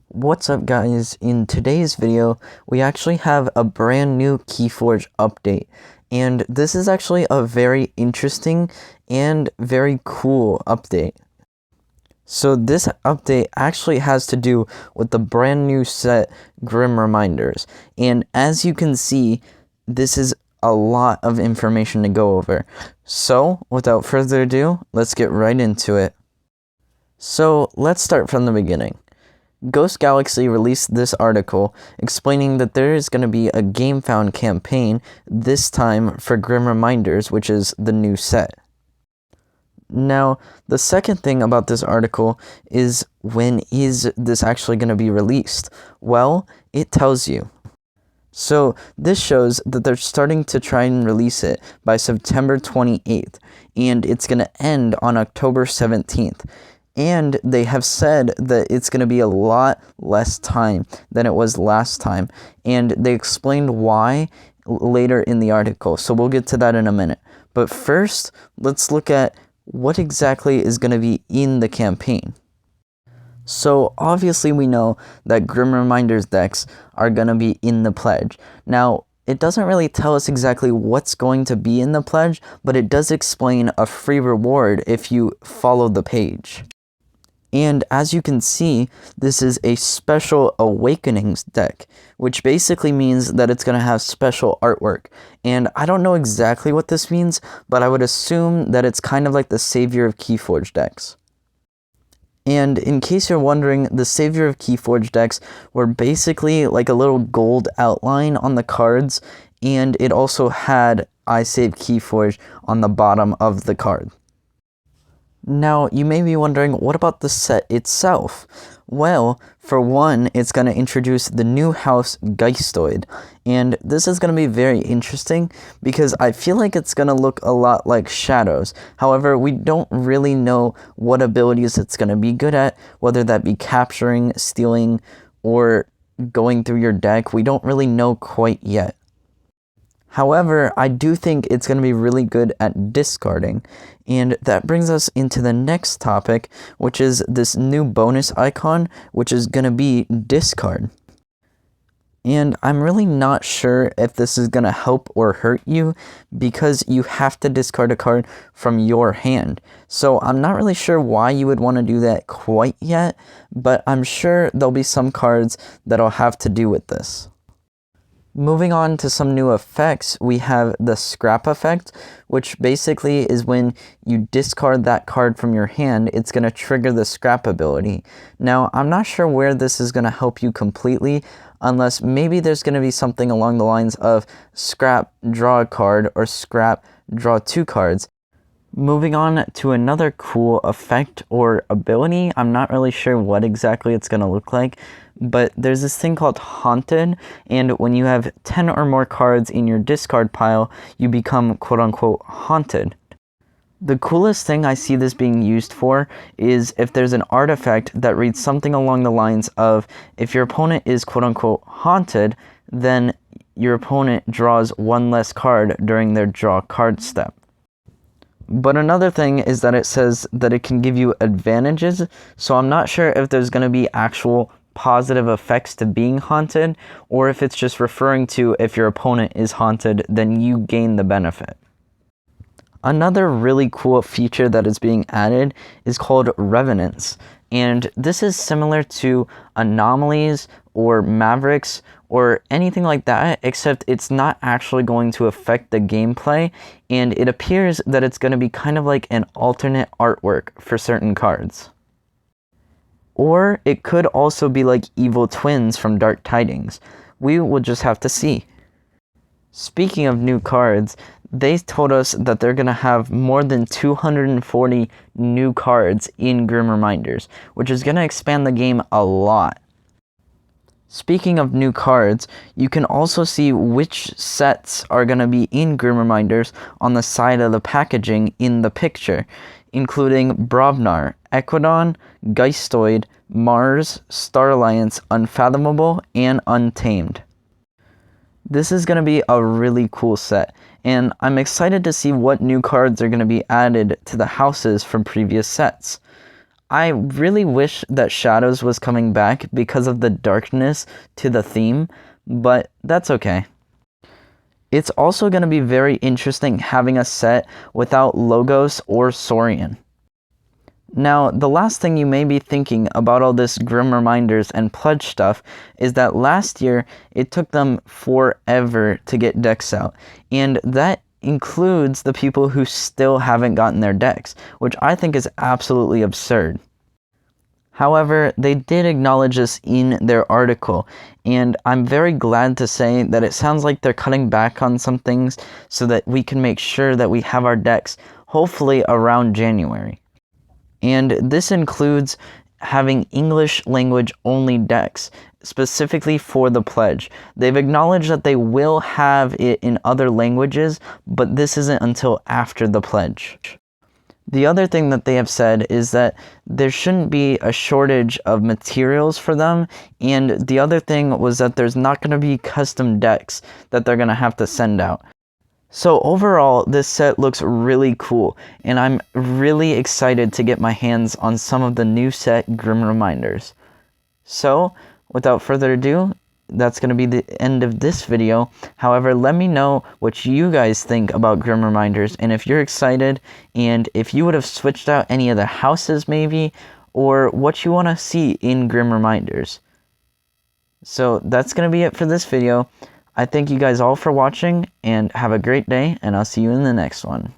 What's up guys, in today's video we actually have a brand new KeyForge update, and this is actually a very interesting and very cool update. So this update actually has to do with the brand new set Grim Reminders, and as you can see, this is a lot of information to go over. So without further ado, let's get right into it. So let's start from the beginning. Ghost Galaxy released this article explaining that there is going to be a GameFound campaign, this time for Grim Reminders, which is the new set. Now, the second thing about this article is, when is this actually going to be released? Well, it tells you. So this shows that they're starting to try and release it by September 28th, and it's going to end on October 17th. And they have said that it's going to be a lot less time than it was last time. And they explained why later in the article. So we'll get to that in a minute. But first, let's look at what exactly is going to be in the campaign. So obviously we know that Grim Reminders decks are going to be in the pledge. Now, it doesn't really tell us exactly what's going to be in the pledge, but it does explain a free reward if you follow the page. And as you can see, this is a special Awakenings deck, which basically means that it's going to have special artwork. And I don't know exactly what this means, but I would assume that it's kind of like the Savior of KeyForge decks. And in case you're wondering, the Savior of KeyForge decks were basically like a little gold outline on the cards, and it also had I Save KeyForge on the bottom of the card. Now, you may be wondering, what about the set itself? Well, for one, it's going to introduce the new house Geistoid, and this is going to be very interesting because I feel like it's going to look a lot like Shadows. However, we don't really know what abilities it's going to be good at, whether that be capturing, stealing, or going through your deck. We don't really know quite yet. However, I do think it's going to be really good at discarding, and that brings us into the next topic, which is this new bonus icon, which is going to be discard. And I'm really not sure if this is going to help or hurt you, because you have to discard a card from your hand. So I'm not really sure why you would want to do that quite yet, but I'm sure there'll be some cards that'll have to do with this. Moving on to some new effects, we have the scrap effect, which basically is when you discard that card from your hand, it's going to trigger the scrap ability. Now, I'm not sure where this is going to help you completely, unless maybe there's going to be something along the lines of scrap, draw a card, or scrap, draw two cards. Moving on to another cool effect or ability, I'm not really sure what exactly it's going to look like, but there's this thing called Haunted, and when you have 10 or more cards in your discard pile, you become quote-unquote haunted. The coolest thing I see this being used for is if there's an artifact that reads something along the lines of, if your opponent is quote-unquote haunted, then your opponent draws one less card during their draw card step. But another thing is that it says that it can give you advantages, so I'm not sure if there's going to be actual positive effects to being haunted, or if it's just referring to if your opponent is haunted, then you gain the benefit. Another really cool feature that is being added is called Revenants, and this is similar to Anomalies or Mavericks or anything like that, except it's not actually going to affect the gameplay, and it appears that it's going to be kind of like an alternate artwork for certain cards. Or it could also be like Evil Twins from Dark Tidings. We will just have to see. Speaking of new cards, they told us that they're going to have more than 240 new cards in Grim Reminders, which is going to expand the game a lot. Speaking of new cards, you can also see which sets are going to be in Grim Reminders on the side of the packaging in the picture, including Brovnar, Equidon, Geistoid, Mars, Star Alliance, Unfathomable, and Untamed. This is going to be a really cool set, and I'm excited to see what new cards are going to be added to the houses from previous sets. I really wish that Shadows was coming back because of the darkness to the theme, but that's okay. It's also going to be very interesting having a set without Logos or Saurian. Now, the last thing you may be thinking about all this Grim Reminders and Pledge stuff is that last year it took them forever to get decks out, and that includes the people who still haven't gotten their decks, which I think is absolutely absurd. However, they did acknowledge this in their article, and I'm very glad to say that it sounds like they're cutting back on some things so that we can make sure that we have our decks hopefully around January. And this includes having English language only decks, specifically for the pledge. They've acknowledged that they will have it in other languages, but this isn't until after the pledge. The other thing that they have said is that there shouldn't be a shortage of materials for them, and the other thing was that there's not going to be custom decks that they're going to have to send out. So overall, this set looks really cool, and I'm really excited to get my hands on some of the new set Grim Reminders. So, without further ado, that's going to be the end of this video. However, let me know what you guys think about Grim Reminders, and if you're excited, and if you would have switched out any of the houses maybe, or what you want to see in Grim Reminders. So, that's going to be it for this video. I thank you guys all for watching, and have a great day, and I'll see you in the next one.